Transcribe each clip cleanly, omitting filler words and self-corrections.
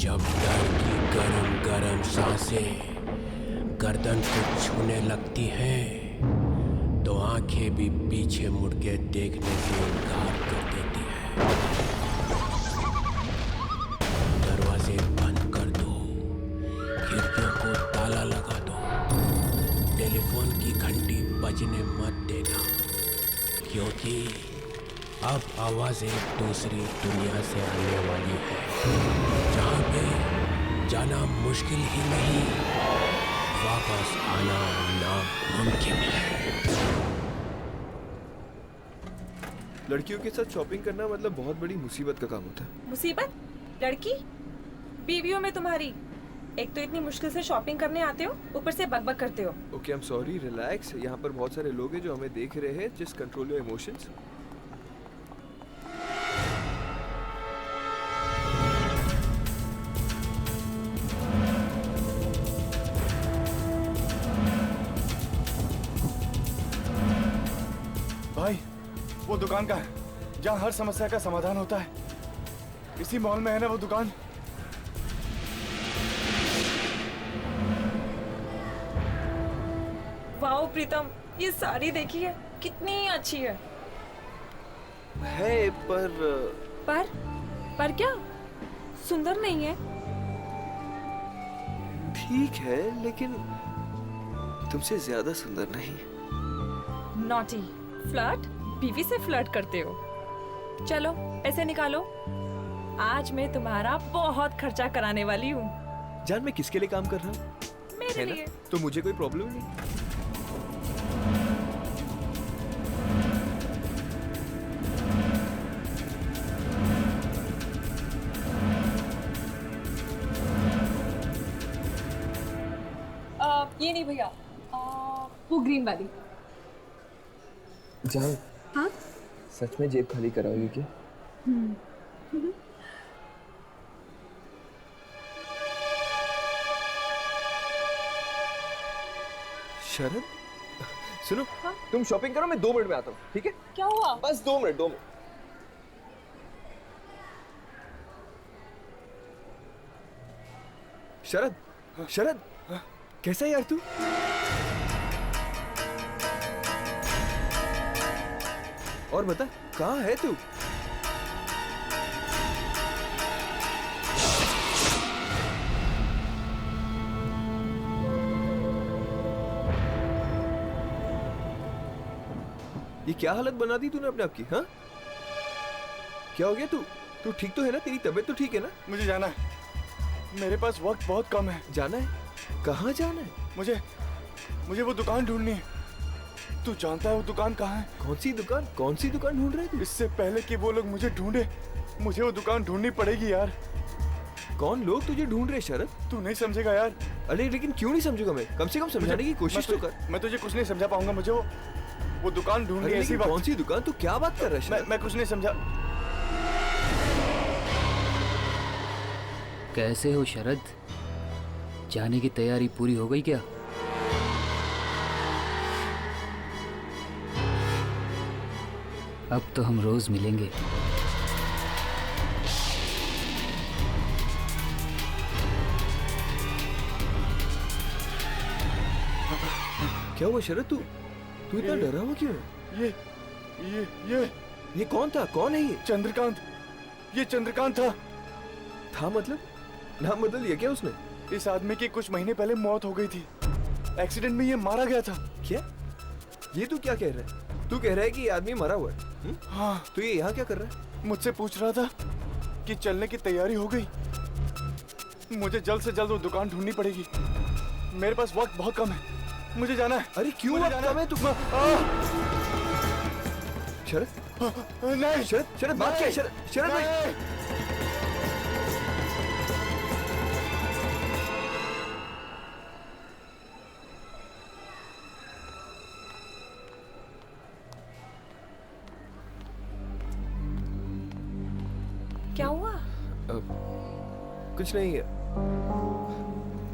जब डर की गरम गरम सांसें गर्दन को छूने लगती हैं, तो आंखें भी पीछे मुड़ के देखने से इनकार कर देती है। दरवाजे बंद कर दो, खिड़कियों को ताला लगा दो, टेलीफोन की घंटी बजने मत देना, क्योंकि अब आवाज एक दूसरी दुनिया से आने वाली है, जहाँ पे जाना मुश्किल ही नहीं, वापस आना नामुमकिन है। लड़कियों के साथ शॉपिंग करना मतलब बहुत बड़ी मुसीबत का काम होता है। मुसीबत? लड़की? बीवियों में तुम्हारी। एक तो इतनी मुश्किल से शॉपिंग करने आते हो, ऊपर से बकबक करते हो। Okay, I am sorry, relax. यहाँ पर बहुत सारे लोग हैं जो हमें देख रहे हैं। Just control your emotions. भाई, वो दुकान का है जहाँ हर समस्या का समाधान होता है। इसी मॉल में है ना वो दुकान? वाओ प्रीतम, ये साड़ी देखिए कितनी अच्छी है। पर क्या? सुंदर नहीं है? ठीक है, लेकिन तुमसे ज्यादा सुंदर नहीं। Naughty, flirt? बीवी से फ्लर्ट करते हो? चलो पैसे निकालो, आज मैं तुम्हारा बहुत खर्चा कराने वाली हूँ। जान, मैं किसके लिए काम कर रहा हूँ? मेरे लिए। तो मुझे कोई प्रॉब्लम नहीं। ये नहीं भैया, वो ग्रीन वाली। जान, हाँ? सच में जेब खाली कराओगी क्या? शरद, सुनो। हाँ? तुम शॉपिंग करो, मैं 2 मिनट में आता हूँ, ठीक है? क्या हुआ? बस 2 मिनट, 2 मिनट। शरद, शरद, कैसा है यार तू? और बता, कहाँ है तू? ये क्या हालत बना दी तूने अपने आप की? हाँ, क्या हो गया? तू ठीक तो है ना? तेरी तबीयत तो ठीक है ना? मुझे जाना है, मेरे पास वक्त बहुत कम है। जाना है? कहाँ जाना है? मुझे वो दुकान ढूंढनी है। तू जानता है वो दुकान कहाँ है? कौन सी दुकान? कौन सी दुकान ढूंढ रहे थे? इससे पहले कि वो लोग मुझे ढूंढे, मुझे वो दुकान ढूंढनी पड़ेगी यार। कौन लोग तुझे ढूंढ रहे शरद? तू नहीं समझेगा यार। अरे लेकिन क्यों नहीं समझूंगा मैं? कम से कम समझाने की कोशिश तो कर। मैं तुझे कुछ नहीं समझा पाऊंगा। मुझे वो दुकान ढूंढनी है। ऐसी बात। कौन सी दुकान? तू क्या बात कर रहा है? मैं कुछ नहीं समझा। कैसे हो शरद? जाने की तैयारी पूरी हो गई क्या? अब तो हम रोज मिलेंगे। क्या हुआ शरद? तू इतना डरा हुआ क्यों है? ये कौन था? कौन है ये? चंद्रकांत। ये चंद्रकांत था मतलब? नाम बदल लिया क्या उसने? इस आदमी की कुछ महीने पहले मौत हो गई थी। एक्सीडेंट में ये मारा गया था। क्या? ये तू क्या कह रहा है? तू कह रहा है कि ये आदमी मरा हुआ है? हाँ। तो ये यहाँ क्या कर रहा है? मुझसे पूछ रहा था कि चलने की तैयारी हो गई। मुझे जल्द से जल्द वो दुकान ढूंढनी पड़ेगी। मेरे पास वक्त बहुत कम है, मुझे जाना है। अरे क्यों वक्त कम है? तू शरद, नहीं शरद बात क्या है? शरद भाई, क्या हुआ? कुछ नहीं है,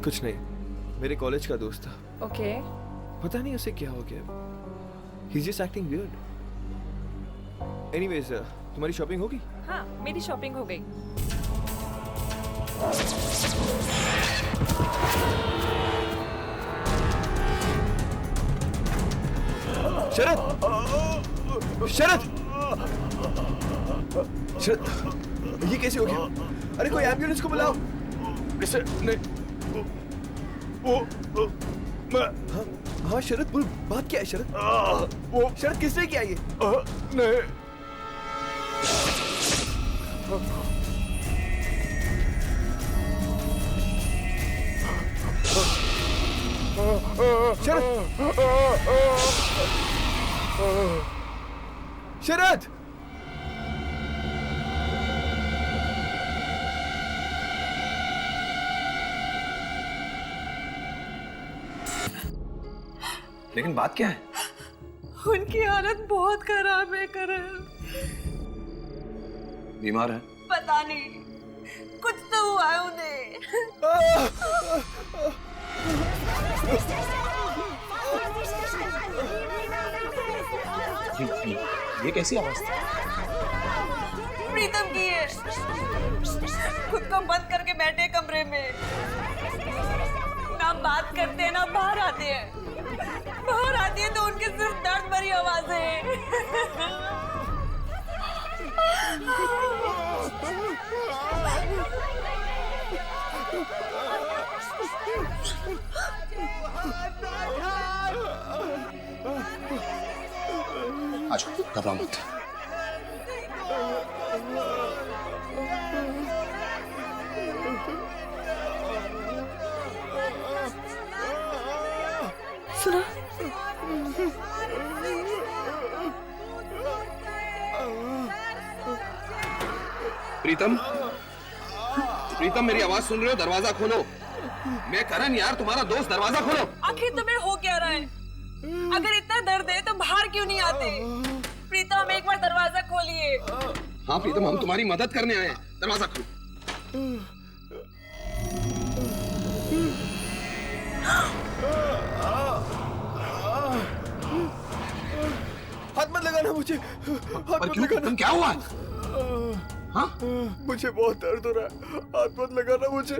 कुछ नहीं। मेरे कॉलेज का दोस्त था। ओके। पता नहीं उसे क्या हो गया। He's just acting weird. Anyways, तुम्हारी शॉपिंग होगी? हाँ, मेरी शॉपिंग हो गई। शरद! शरद! शरद! ये कैसे हो गया? अरे कोई एम्बुलेंस को बुलाओ। इसे नहीं वो मैं हाँ शरद, बोल बात क्या है शरद? वो शरद किसने किया ये? नहीं शरद! शरद! लेकिन बात क्या है? उनकी हालत बहुत खराब है करण। बीमार है? पता नहीं, कुछ तो हुआ है उन्हें। ये कैसी आवाज थी? प्रीतम की है। खुद को बंद करके बैठे कमरे में, ना बात करते हैं ना बाहर आते हैं। बाहर आती है तो उनके सिर्फ दर्द भरी आवाजें हैं। आजा, घबराओ मत। सुना? प्रीतम, प्रीतम मेरी आवाज सुन रहे हो? दरवाजा खोलो। मैं करण यार, तुम्हारा दोस्त, दरवाजा खोलो। आखिर तुम्हें हो क्या रहा है? अगर इतना दर्द है तो बाहर क्यों नहीं आते? प्रीतम एक बार दरवाजा खोलिए। हाँ प्रीतम, हम तुम्हारी मदद करने आए हैं, दरवाजा खोलो। हाथ मत लगाना मुझे। हाथ मत लगाना। तुम क्या हुआ? हाँ? मुझे बहुत दर्द हो रहा है। हाथ मत लगाना मुझे।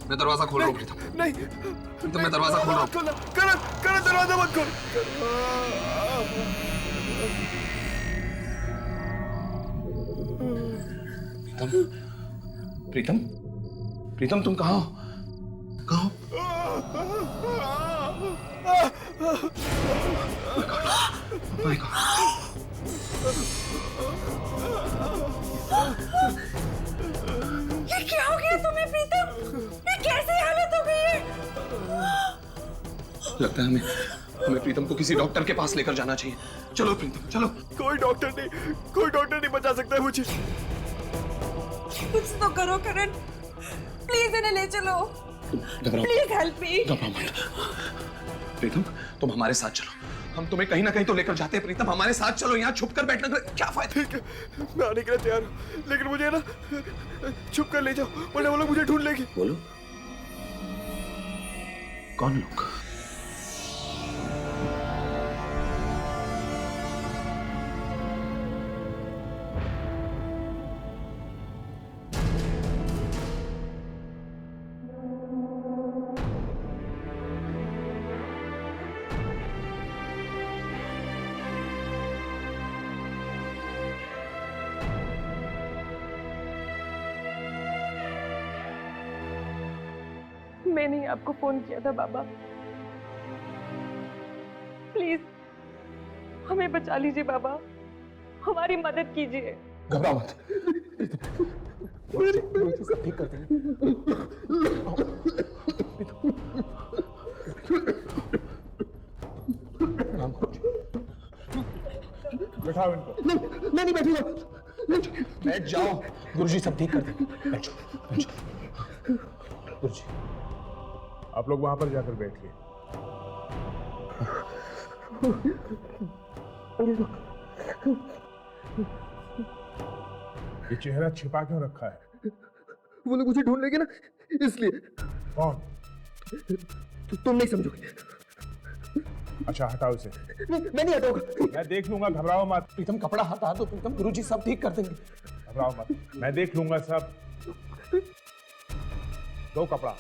मैं दरवाजा खोल रहा हूँ प्रीतम। नहीं प्रीतम मैं दरवाजा खोल रहा हूँ। करण, करण दरवाजा मत खोल। प्रीतम, प्रीतम, प्रीतम तुम कहाँ हो? कहाँ हो? My God. ये क्या हो गया तुम्हें प्रीतम? ये कैसी हालत हो गई है? लगता है हमें प्रीतम को किसी डॉक्टर के पास लेकर जाना चाहिए। चलो प्रीतम, चलो। कोई डॉक्टर नहीं बचा सकता है मुझे। कुछ तो करो करण, प्लीज इन्हें ले चलो। घबराओ, प्लीज हेल्प मी। घबराओ मत। प्रीतम तुम हमारे साथ चलो, हम तुम्हें कहीं ना कहीं तो लेकर जाते हैं। प्रीतम हमारे साथ चलो, यहाँ छुप कर बैठना का क्या फायदा? ठीक है, मैं आने के लिए तैयार हूँ, लेकिन मुझे ना छुप कर ले जाओ, वरना वो लोग मुझे ढूंढ लेंगे। बोलो, कौन लोग? मैंने ही आपको फोन किया था बाबा। प्लीज हमें बचा लीजिए बाबा, हमारी मदद कीजिए। घबराओ मत, सब ठीक कर देंगे। बैठाओ इनको। मैं नहीं बैठूंगा। बैठ जाओ, गुरुजी सब ठीक कर देंगे। बैठो, बैठो। गुरुजी आप लोग वहां पर जाकर बैठिए। ये चेहरा छिपा क्यों रखा है? वो लोग मुझे ढूंढ लेंगे ना, इसलिए। कौन? तुम नहीं समझोगे। अच्छा हटाओ इसे। मैं नहीं हटाऊंगा। मैं देख लूंगा, घबराओ मत। प्रीतम कपड़ा हटा दो प्रीतम, गुरुजी सब ठीक कर देंगे। घबराओ मत, मैं देख लूंगा सब। दो कपड़ा।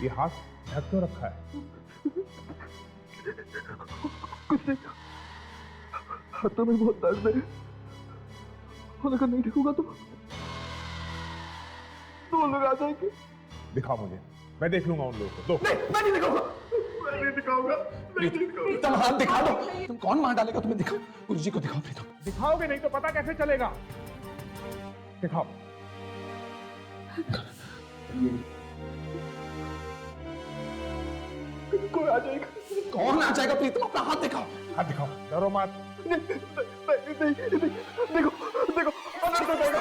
ये हाथ ढक क्यों रखा है? हाथों में बहुत दर्द है और अगर नहीं ढकूंगा तो वो लोग आ जाएंगे। दिखाओ मुझे, मैं देख लूंगा उन लोगों को। दो। नहीं, मैं नहीं दिखाऊंगा, मैं नहीं दिखाऊंगा। प्रीतम हाथ दिखा दो। तुम कौन मार डालेगा? तुम्हें दिखाओ, गुरुजी को दिखाओ प्रीतम। दिखाओगे नहीं तो पता कैसे चलेगा? दिखाओ। कोई आ जाएगा। कौन आ जाएगा प्रीतम? अपना हाथ दिखाओ। हाथ दिखाओ, डरो मत। नहीं, देखो अंदर तो जाएगा।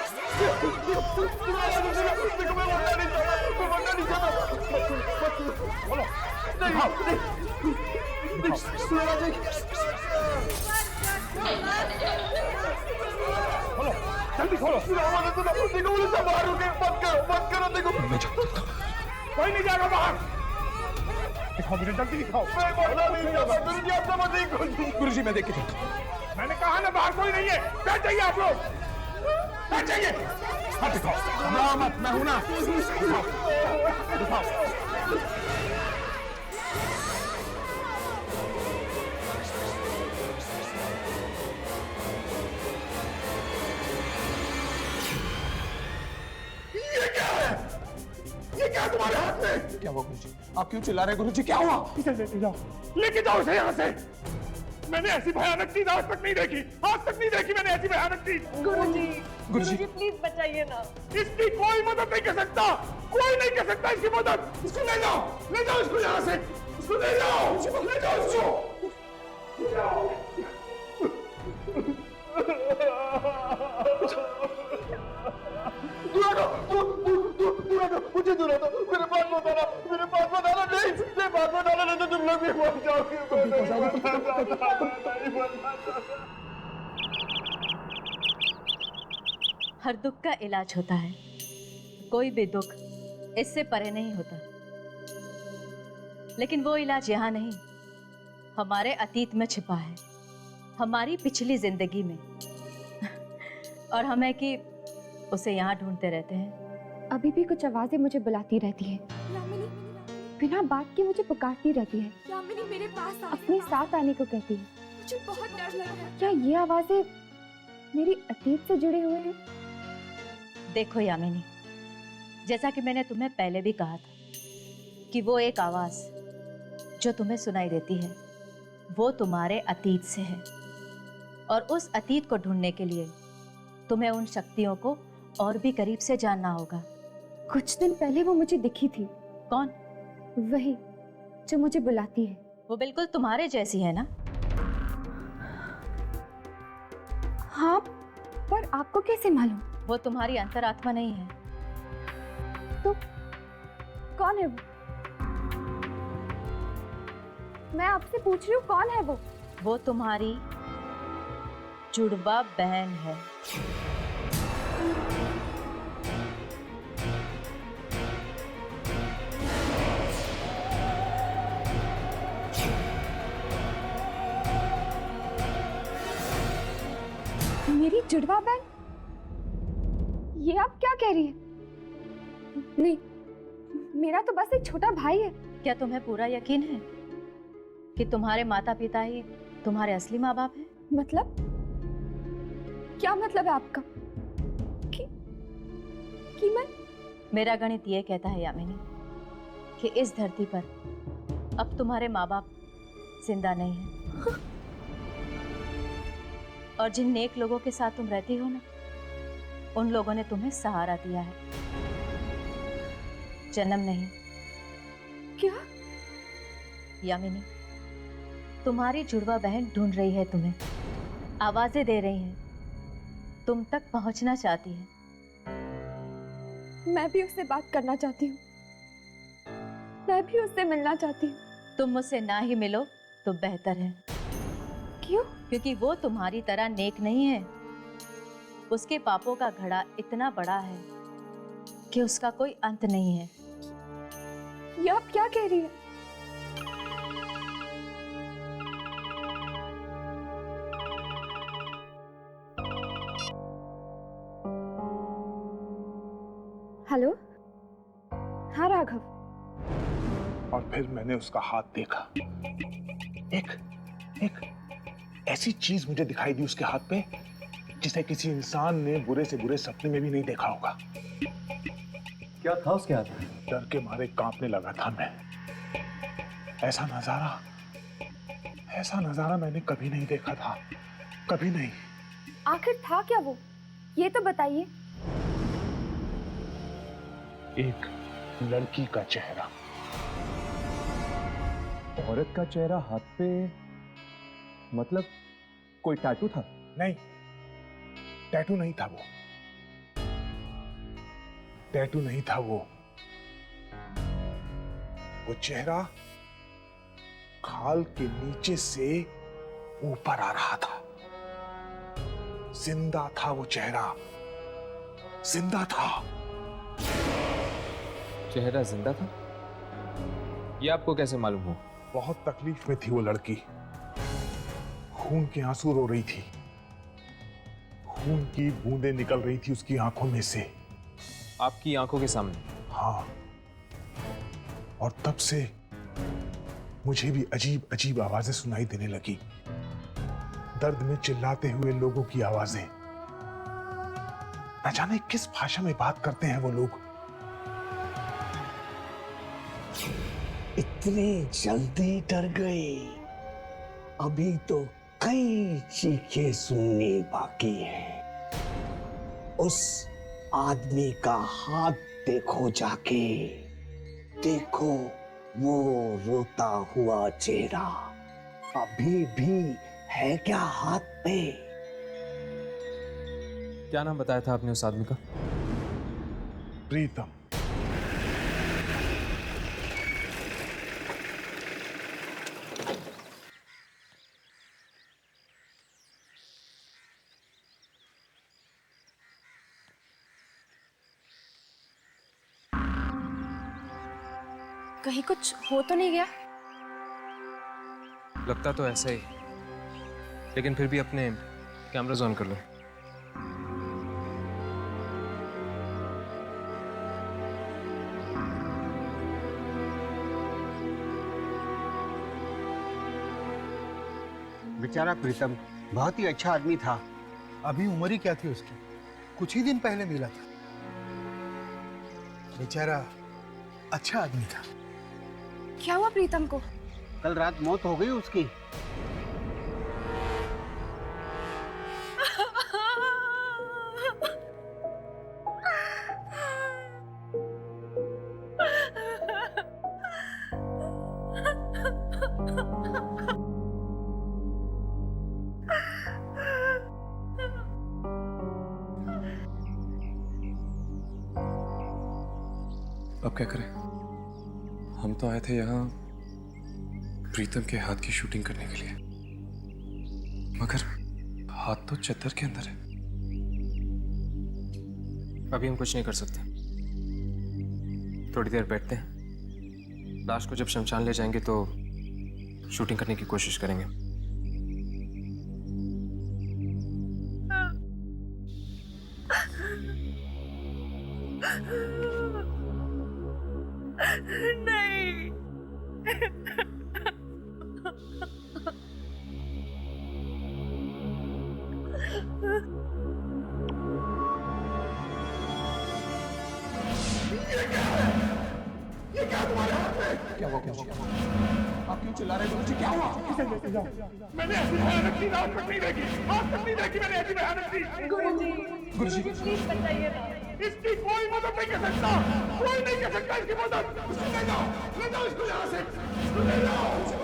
देखो मैं मरना नहीं चाहता। बोलो। नहीं, आ जाएगी। खोलो, जल्दी खोलो। देखो मुझे सब बाहर हो गए। मत करो देखो। कोई नहीं जाएगा बाहर। दिखाओ मुझे, जल्दी दिखाओ। मैं मरना नहीं चाहता। गुरुजी आप समझ नहीं। गुरुजी मैं देख के चलता हूँ। मैंने कहा ना बाहर कोई नहीं है। बैठ जाइए आप लोग, बैठ जाइए। हाथ दिखाओ। घबराओ मत, मैं हूं ना। दिखाओ। ये क्या है तुम्हारे हाथ में? क्या हुआ गुरुजी? आप क्यों चिल्ला रहे हैं गुरुजी? क्या हुआ? इसे लेके जाओ, लेके जाओ इसे यहाँ से। मैंने ऐसी भयानक चीज आज तक नहीं देखी, आज तक नहीं देखी मैंने ऐसी भयानक चीज। गुरुजी प्लीज बचाइए ना। इसकी कोई मदद नहीं कर सकता, कोई नहीं कर सकता इसकी मदद। इसको ले जाओ इसको यहाँ से। इसको ले जाओ इसको। मुझे दूर दो। मेरे पास मत आना। नहीं बात मत आना, नहीं तो तुम लोग भी मर जाओगे। हर दुख का इलाज होता है, कोई भी दुख इससे परे नहीं होता। लेकिन वो इलाज यहाँ नहीं, हमारे अतीत में छिपा है, हमारी पिछली जिंदगी में। और हमें कि उसे यहाँ ढूंढते रहते हैं। अभी भी कुछ आवाजें मुझे बुलाती रहती है, बिना बात के मुझे पुकारती रहती है, मेरे पास अपने साथ आने को कहती है। मुझे बहुत डर लग रहा है। क्या ये आवाजें मेरी अतीत से जुड़े हुए हैं? देखो यामिनी, जैसा कि मैंने तुम्हें पहले भी कहा था कि वो एक आवाज जो तुम्हें सुनाई देती है वो तुम्हारे अतीत से है। और उस अतीत को ढूंढने के लिए तुम्हें उन शक्तियों को और भी करीब से जानना होगा। कुछ दिन पहले वो मुझे दिखी थी। कौन? वही जो मुझे बुलाती है। वो बिल्कुल तुम्हारे जैसी है ना? हाँ, पर आपको कैसे मालूम? वो तुम्हारी अंतरात्मा नहीं है। तो कौन है वो? मैं आपसे पूछ रही हूँ, कौन है वो? वो तुम्हारी जुड़वा बहन है। मेरी जुड़वा बहन? ये आप क्या कह रही है? नहीं, मेरा तो बस एक छोटा भाई है। क्या तुम्हें पूरा यकीन है कि तुम्हारे माता पिता ही तुम्हारे असली माँ बाप हैं? मतलब? क्या मतलब है आपका? कि मैं? मेरा गणित ये कहता है यामिनी कि इस धरती पर अब तुम्हारे माँ बाप जिंदा नहीं हैं। और जिन नेक लोगों के साथ तुम रहती हो ना, उन लोगों ने तुम्हें सहारा दिया है, जन्म नहीं। क्या? यामिनी, तुम्हारी जुड़वा बहन ढूंढ रही है तुम्हें, आवाजें दे रही है, तुम तक पहुंचना चाहती है। मैं भी उससे बात करना चाहती हूँ, मैं भी उससे मिलना चाहती हूँ। तुम मुझसे ना ही मिलो तो बेहतर है। क्यों? क्योंकि वो तुम्हारी तरह नेक नहीं है। उसके पापों का घड़ा इतना बड़ा है कि उसका कोई अंत नहीं है। ये आप क्या कह रही है? हेलो? हाँ राघव, फिर मैंने उसका हाथ देखा। एक एक ऐसी चीज मुझे दिखाई दी उसके हाथ पे जिसे किसी इंसान ने बुरे से बुरे सपने में भी नहीं देखा होगा। क्या था उसके हाथ में? डर के मारे कांपने लगा था मैं। ऐसा नजारा मैंने कभी नहीं देखा था, कभी नहीं। आखिर था क्या वो, ये तो बताइए। एक लड़की का चेहरा। औरत का चेहरा हाथ पे, मतलब कोई टैटू था? नहीं, टैटू नहीं था वो। टैटू नहीं था वो। वो चेहरा खाल के नीचे से ऊपर आ रहा था। जिंदा था वो चेहरा, जिंदा था। चेहरा जिंदा था? ये आपको कैसे मालूम हो? बहुत तकलीफ में थी वो लड़की। खून के आंसू रो रही थी। खून की बूंदें निकल रही थी उसकी आंखों में से। आपकी आंखों के सामने? हाँ। और तब से मुझे भी अजीब अजीब आवाजें सुनाई देने लगी। दर्द में चिल्लाते हुए लोगों की आवाजें। न जाने किस भाषा में बात करते हैं वो लोग। इतनी जल्दी डर गए? अभी तो कई चीखें सुननी बाकी है। उस आदमी का हाथ देखो जाके, देखो वो रोता हुआ चेहरा अभी भी है क्या हाथ पे? क्या नाम बताया था आपने उस आदमी का? प्रीतम। कहीं कुछ हो तो नहीं गया? लगता तो ऐसा ही, लेकिन फिर भी अपने कैमरास ऑन कर लो। बेचारा प्रीतम बहुत ही अच्छा आदमी था। अभी उम्र ही क्या थी उसकी, कुछ ही दिन पहले मिला था। बेचारा अच्छा आदमी था। क्या हुआ प्रीतम को? कल रात मौत हो गई उसकी। अब क्या करें? हम तो आए थे यहाँ प्रीतम के हाथ की शूटिंग करने के लिए, मगर हाथ तो चद्दर के अंदर है। अभी हम कुछ नहीं कर सकते। थोड़ी देर बैठते हैं, लाश को जब शमशान ले जाएंगे तो शूटिंग करने की कोशिश करेंगे। नहीं। ये क्या तुम्हारे हाथ में? क्या हुआ? आप क्यों चिल्ला रहे हो? मुझे क्या हुआ? मैंने ऐसी भयानक चीज आज तक नहीं देखी। आज तक नहीं देखी मैंने ऐसी भयानक चीज। गुरुजी प्लीज बताइए ना। इसकी कोई मदद नहीं कर सकता। कोई नहीं कर सकता इसकी मदद। उसको ले जाओ इसको यहाँ से। ले जाओ इसको।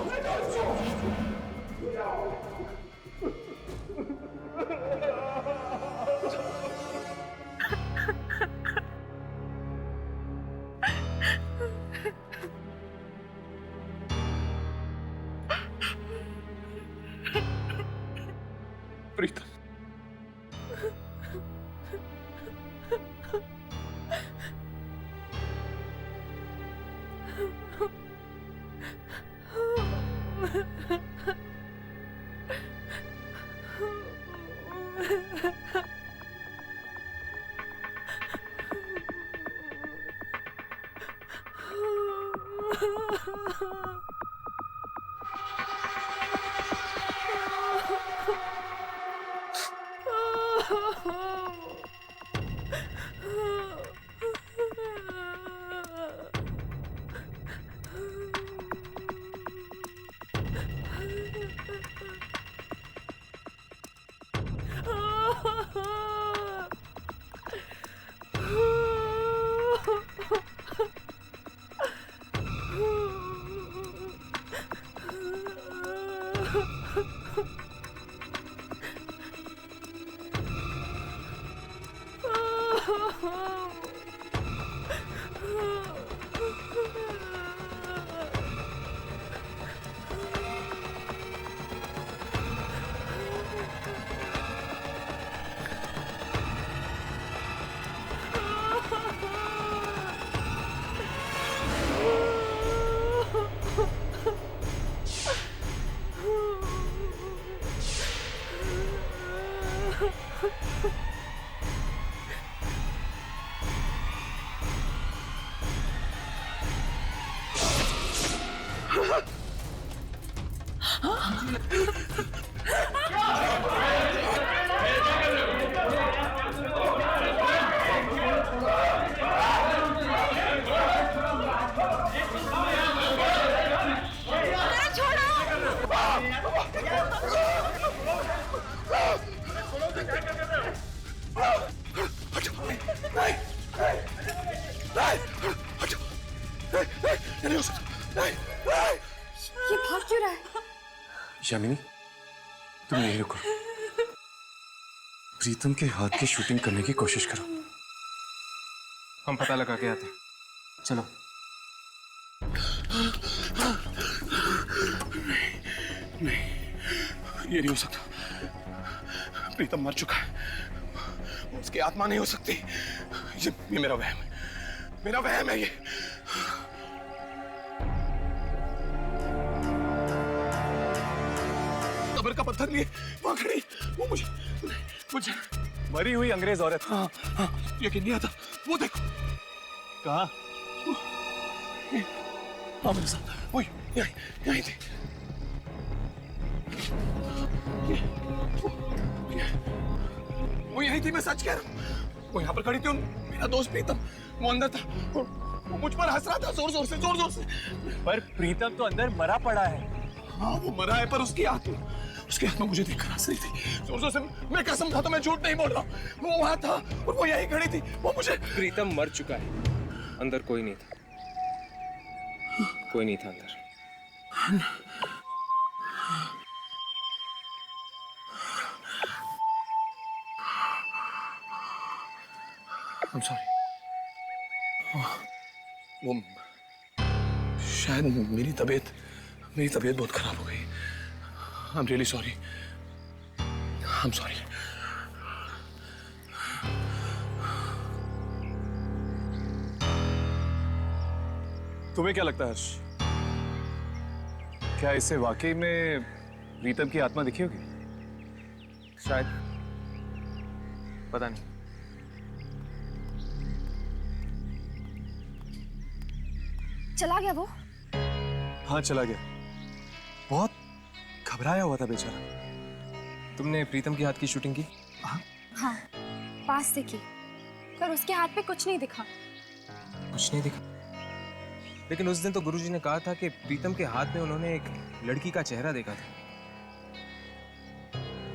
प्रीतम, ये भाग क्यों रहा है? यामिनी, तुम यहीं रुको। प्रीतम के हाथ की शूटिंग करने की कोशिश करो। हम पता लगा के आते हैं। चलो। नहीं, ये नहीं हो सकता। प्रीतम मर चुका है, उसकी आत्मा नहीं हो सकती। ये मेरा वहम है, मेरा वहम है ये। कब्र का पत्थर लिए वहां खड़ी, वो मुझे मरी हुई अंग्रेज औरत। हाँ, यकीन नहीं आता। वो देखो। कहाँ? हाँ मेरे साथ, वही यहीं थी। वो यहीं थी, मैं सच कह रहा हूँ। वो यहाँ पर खड़ी थी। मेरा दोस्त प्रीतम वो अंदर था, वो मुझ पर हंस रहा था जोर जोर से। पर प्रीतम तो अंदर मरा पड़ा है। हाँ वो मरा है, पर उसकी आत्मा मुझे देखकर हंस रही थी जोर जोर से। मैं कसम खाता, मैं झूठ नहीं बोल रहा। वो वहां था और वो यहीं खड़ी थी। वो मुझे। प्रीतम मर चुका है, अंदर कोई नहीं था। कोई नहीं था अंदर। I'm sorry. वो शायद मेरी तबीयत बहुत खराब हो गई। I'm really sorry. I'm sorry. तुम्हें क्या लगता है हर्ष? क्या इसे वाकई में प्रीतम की आत्मा दिखी होगी? शायद, पता नहीं। चला गया वो? हाँ चला गया। बहुत घबराया हुआ था बेचारा। तुमने प्रीतम के हाथ की शूटिंग की? हाँ, पास से की, पर उसके हाथ पे कुछ नहीं दिखा। कुछ नहीं दिखा? लेकिन उस दिन तो गुरुजी ने कहा था कि प्रीतम के हाथ में उन्होंने एक लड़की का चेहरा देखा था।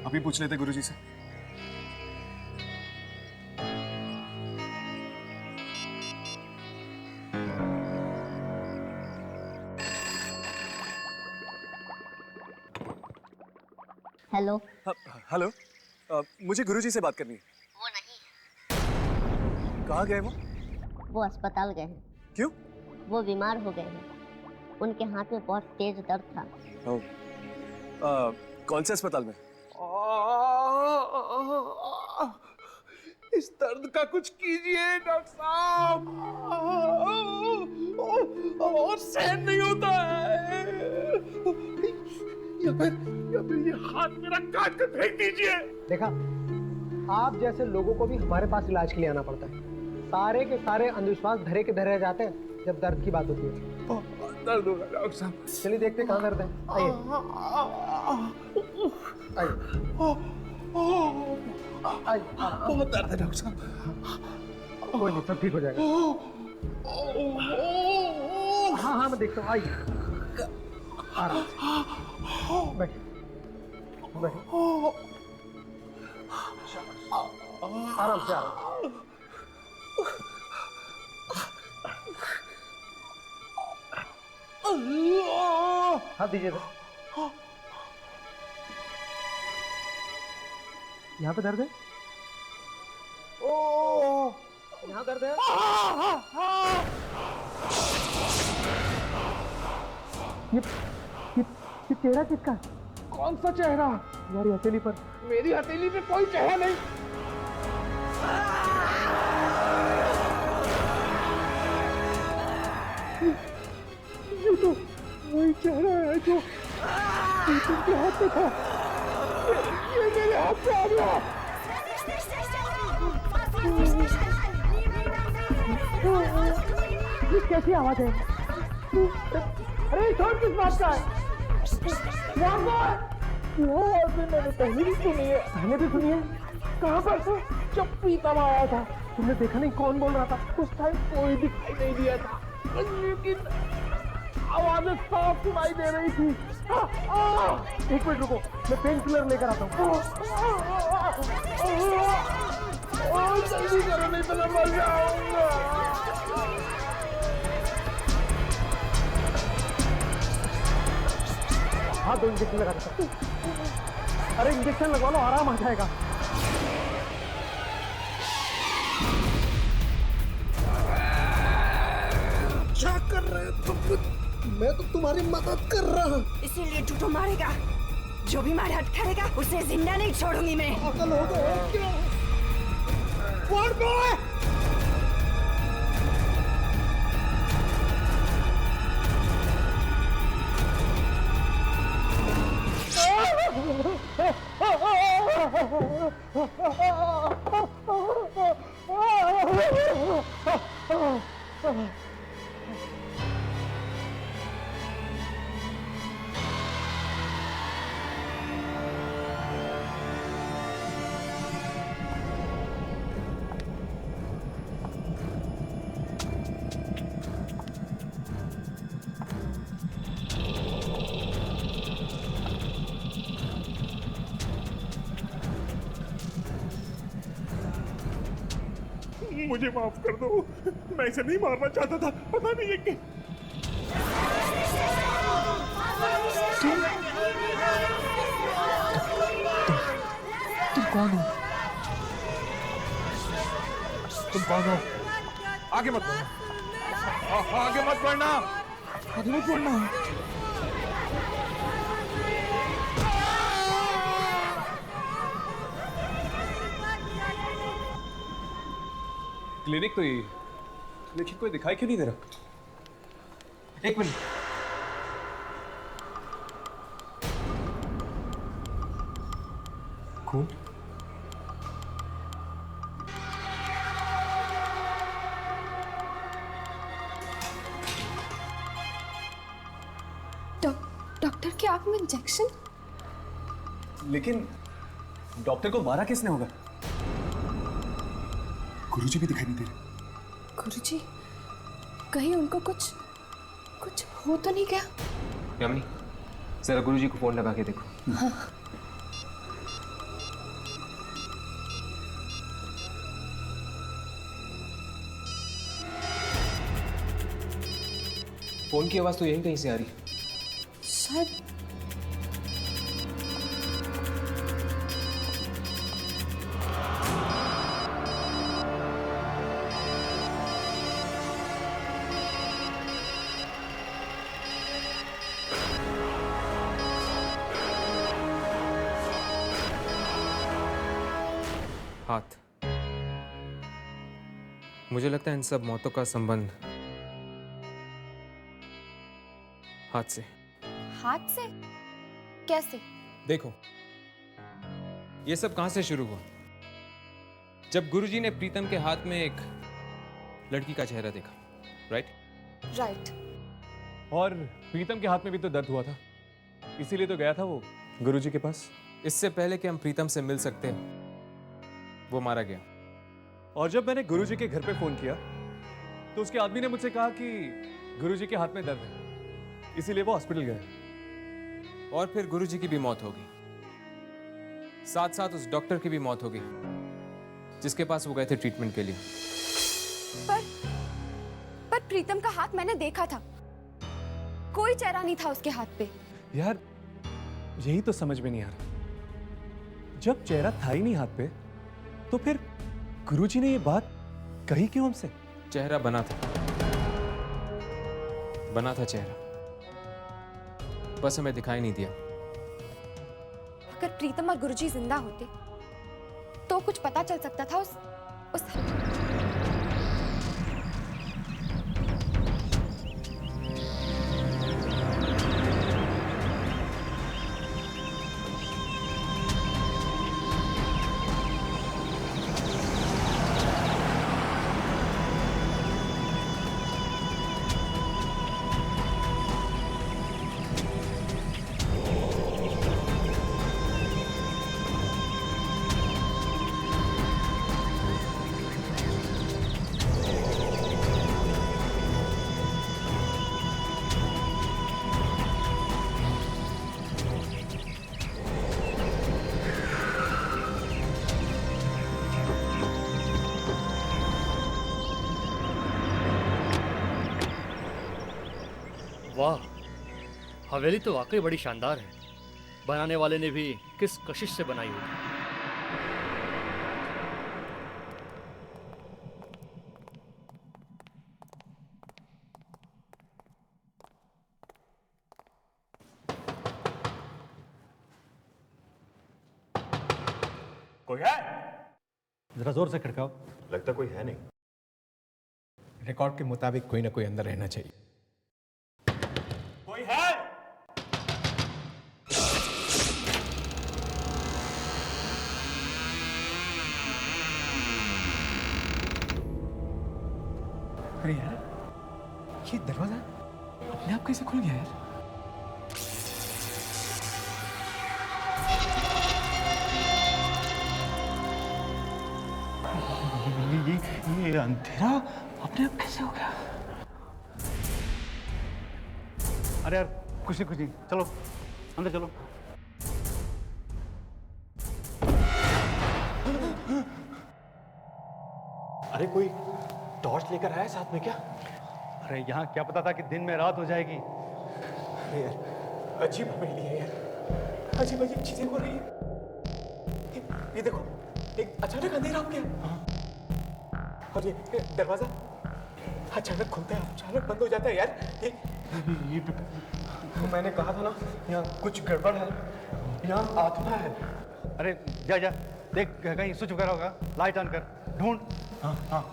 अभी पूछ लेते गुरुजी से। हेलो। हेलो, मुझे गुरुजी से बात करनी है। वो नहीं। कहाँ गए वो? वो अस्पताल गए हैं। क्यों? वो बीमार हो गए हैं। उनके हाथ में बहुत तेज दर्द था। कौन से अस्पताल में? इस दर्द का कुछ कीजिए डॉक्टर साहब। और सहन नहीं होता है। या फिर ये हाथ मेरा काट कर फेंक दीजिए। देखा, आप जैसे लोगों को भी हमारे पास इलाज के लिए आना पड़ता है। सारे के सारे अंधविश्वास धरे के धरे जाते हैं जब दर्द की बात होती है। दर्द होगा डॉक्टर साहब। चलिए देखते कहाँ दर्द है। आइए आइए। बहुत दर्द है डॉक्टर साहब। कोई नहीं, सब ठीक हो जाएगा। हाँ हाँ मैं देखता हूँ। आइए आराम से बैठ बैठ आराम से आराम हाथ दीजिए तो। यहाँ पे दर्द है? ओ यहाँ दर्द है? ये चेहरा किसका? कौन सा चेहरा? तुम्हारी हथेली पर। मेरी हथेली पे कोई चेहरा नहीं। ये तो वही चेहरा है जो तुमके हाथ में था। ये मेरे हाथ पे आ गया। ये कैसी आवाज है? अरे शोर किस बात का है? वो आवाज मैंने पहले भी सुनी है। पहले भी सुनी है? कहाँ पर? जब प्रीतम आया था। तुमने देखा नहीं कौन बोल रहा था? उस टाइम कोई दिखाई नहीं दिया था, लेकिन आवाजें साफ सुनाई दे रही थी। एक मिनट रुको, मैं पेन किलर लेकर आता हूँ। जल्दी करो नहीं तो मैं मर जाऊंगा। हाँ 2 इंजेक्शन लगा देता। अरे इंजेक्शन लगवा लो, आराम आ जाएगा। क्या कर रहे हो तुम? मैं तो तुम्हारी मदद कर रहा हूँ। इसीलिए टूटो मारेगा। जो भी मारे हट करेगा उसे जिंदा नहीं छोड़ूंगी मैं। पागल हो गए क्या? What boy? मुझे माफ कर दो, मैं इसे नहीं मारना चाहता था। पता नहीं ये तुम कौन हो? तुम कौन हो? आगे मत बढ़ना, आगे मत बढ़ना, आगे मत बढ़ना। क्लिनिक तो यही है, लेकिन कोई दिखाई क्यों नहीं दे रहा? एक मिनट। खून? डॉक्टर के आंख में इंजेक्शन? लेकिन डॉक्टर को मारा किसने होगा? गुरुजी भी दिखाई नहीं दे रहे। गुरुजी, कहीं उनको कुछ हो तो नहीं गया? यामिनी, जरा गुरुजी को फोन लगा के देखो। हाँ। फोन की आवाज तो यहीं कहीं से आ रही है। शायद हाथ। मुझे लगता है इन सब मौतों का संबंध हाथ से। हाथ से? कैसे? देखो, ये सब कहां से शुरू हुआ? जब गुरुजी ने प्रीतम के हाथ में एक लड़की का चेहरा देखा, राइट? और प्रीतम के हाथ में भी तो दर्द हुआ था, इसीलिए तो गया था वो गुरुजी के पास। इससे पहले कि हम प्रीतम से मिल सकते हैं, वो मारा गया। और जब मैंने गुरुजी के घर पे फोन किया तो उसके आदमी ने मुझसे कहा कि गुरुजी के हाथ में दर्द है, इसीलिए वो हॉस्पिटल गए। और फिर गुरुजी की भी मौत हो गई। साथ साथ उस डॉक्टर की भी मौत हो गई जिसके पास वो गए थे ट्रीटमेंट के लिए। पर प्रीतम का हाथ मैंने देखा था, कोई चेहरा नहीं था उसके हाथ पे। यार यही तो समझ में नहीं आ रहा, जब चेहरा था ही नहीं हाथ पे तो फिर गुरुजी ने ये बात कही क्यों हमसे? चेहरा बना था चेहरा, बस हमें दिखाई नहीं दिया। अगर प्रीतम और गुरुजी जिंदा होते तो कुछ पता चल सकता था उस वाह, हवेली तो वाकई बड़ी शानदार है। बनाने वाले ने भी किस कशिश से बनाई होगी। कोई है? जरा जोर से खड़काओ। लगता कोई है नहीं। रिकॉर्ड के मुताबिक कोई ना कोई अंदर रहना चाहिए। कोई है? अरे यार, ये दरवाजा अपने आप कैसे खुल गया यार? ये अंधेरा अपने आप कैसे हो गया? अरे यार कुछ नहीं, चलो अंदर चलो। अरे कोई टॉर्च लेकर आया साथ में क्या? अरे यहाँ क्या पता था कि दिन में रात हो जाएगी। अरे यार अजीब हवेली है यार, अजीब अजीब चीजें हो रही है। ये देखो, एक अचानक अंधेरा हो गया और ये दरवाजा अचानक खुलता है, अचानक बंद हो जाता है यार। ये तो मैंने कहा था ना, यहाँ कुछ गड़बड़ है, यहाँ आत्मा है। अरे जा देख, कहीं स्विच वगैरह होगा, लाइट ऑन कर, ढूंढ। हाँ।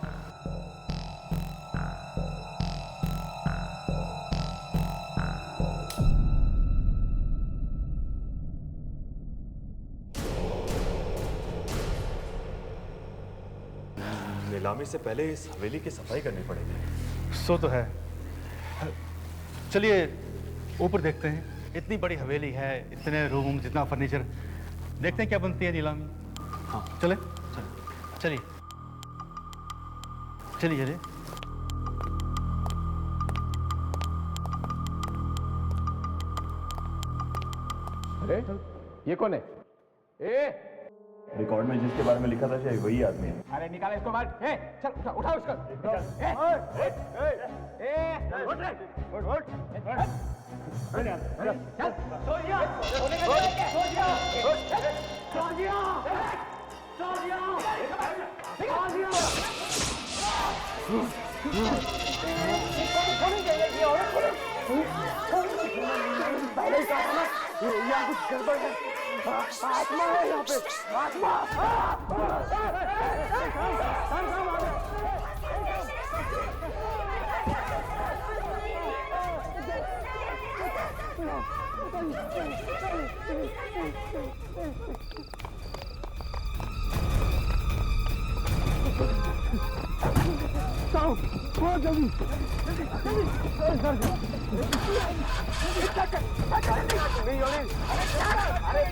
नीलामी से पहले इस हवेली की सफाई करनी पड़ेगी। सो तो है। चलिए ऊपर देखते हैं। इतनी बड़ी हवेली है, इतने रूम, जितना फर्नीचर, देखते हैं क्या बनती है नीलामी। हाँ चले चलिए। अरे ये कौन है? रिकॉर्ड में जिसके बारे में लिखा था शायद वही आदमी है। अरे निकाल इसको बाहर। चल उठाओ इसको। यहाँ कुछ गड़बड़ है, आत्मा है यहाँ पे, आत्मा। जल्दी अरे